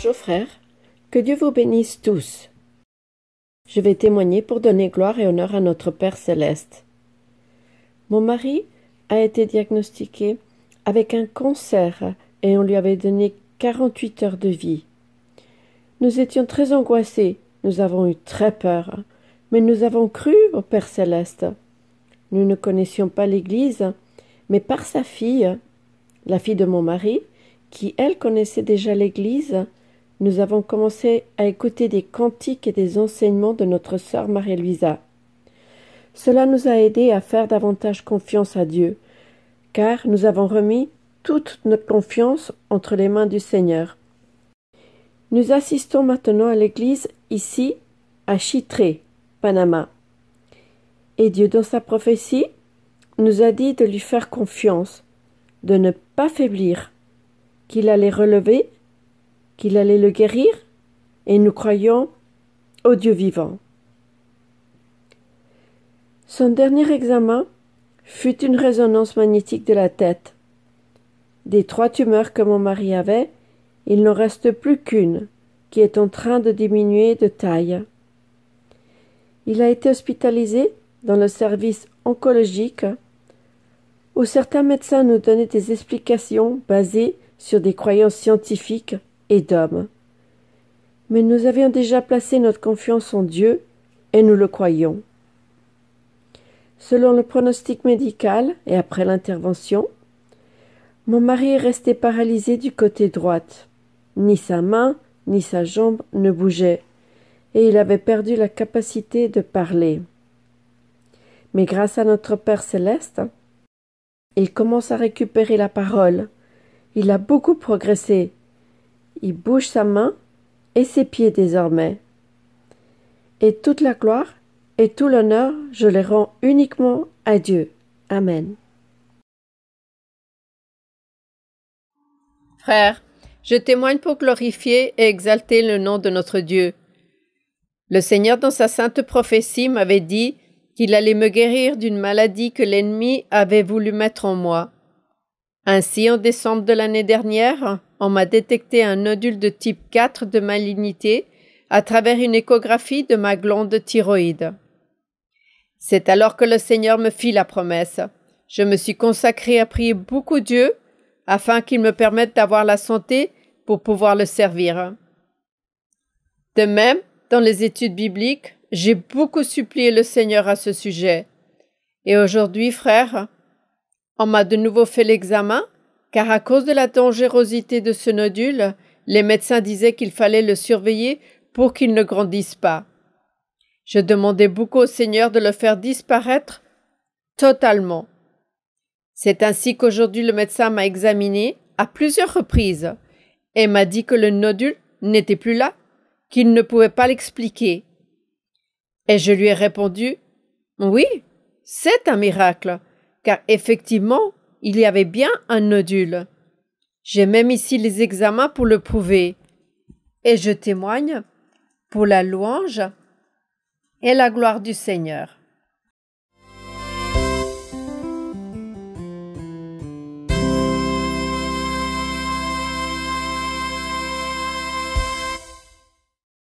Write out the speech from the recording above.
Bonjour frères, que Dieu vous bénisse tous. Je vais témoigner pour donner gloire et honneur à notre Père céleste. Mon mari a été diagnostiqué avec un cancer et on lui avait donné 48 heures de vie. Nous étions très angoissés, nous avons eu très peur, mais nous avons cru au Père céleste. Nous ne connaissions pas l'Église, mais par sa fille, la fille de mon mari, qui elle connaissait déjà l'Église, nous avons commencé à écouter des cantiques et des enseignements de notre sœur Marie-Louisa. Cela nous a aidés à faire davantage confiance à Dieu, car nous avons remis toute notre confiance entre les mains du Seigneur. Nous assistons maintenant à l'église ici, à Chitré, Panama. Et Dieu, dans sa prophétie, nous a dit de lui faire confiance, de ne pas faiblir, qu'il allait relever, qu'il allait le guérir, et nous croyons au Dieu vivant. Son dernier examen fut une résonance magnétique de la tête. Des 3 tumeurs que mon mari avait, il n'en reste plus qu'une, qui est en train de diminuer de taille. Il a été hospitalisé dans le service oncologique, où certains médecins nous donnaient des explications basées sur des croyances scientifiques et d'hommes. Mais nous avions déjà placé notre confiance en Dieu, et nous le croyions. Selon le pronostic médical et après l'intervention, mon mari est resté paralysé du côté droit. Ni sa main, ni sa jambe ne bougeaient, et il avait perdu la capacité de parler. Mais grâce à notre Père céleste, il commence à récupérer la parole. Il a beaucoup progressé. Il bouge sa main et ses pieds désormais. Et toute la gloire et tout l'honneur, je les rends uniquement à Dieu. Amen. Frères, je témoigne pour glorifier et exalter le nom de notre Dieu. Le Seigneur, dans sa sainte prophétie, m'avait dit qu'il allait me guérir d'une maladie que l'ennemi avait voulu mettre en moi. Ainsi, en décembre de l'année dernière, on m'a détecté un nodule de type 4 de malignité à travers une échographie de ma glande thyroïde. C'est alors que le Seigneur me fit la promesse. Je me suis consacrée à prier beaucoup Dieu afin qu'il me permette d'avoir la santé pour pouvoir le servir. De même, dans les études bibliques, j'ai beaucoup supplié le Seigneur à ce sujet. Et aujourd'hui, frères, on m'a de nouveau fait l'examen, car à cause de la dangerosité de ce nodule, les médecins disaient qu'il fallait le surveiller pour qu'il ne grandisse pas. Je demandais beaucoup au Seigneur de le faire disparaître totalement. C'est ainsi qu'aujourd'hui le médecin m'a examiné à plusieurs reprises et m'a dit que le nodule n'était plus là, qu'il ne pouvait pas l'expliquer. Et je lui ai répondu « Oui, c'est un miracle, car effectivement, il y avait bien un nodule. J'ai même ici les examens pour le prouver. Et je témoigne pour la louange et la gloire du Seigneur. »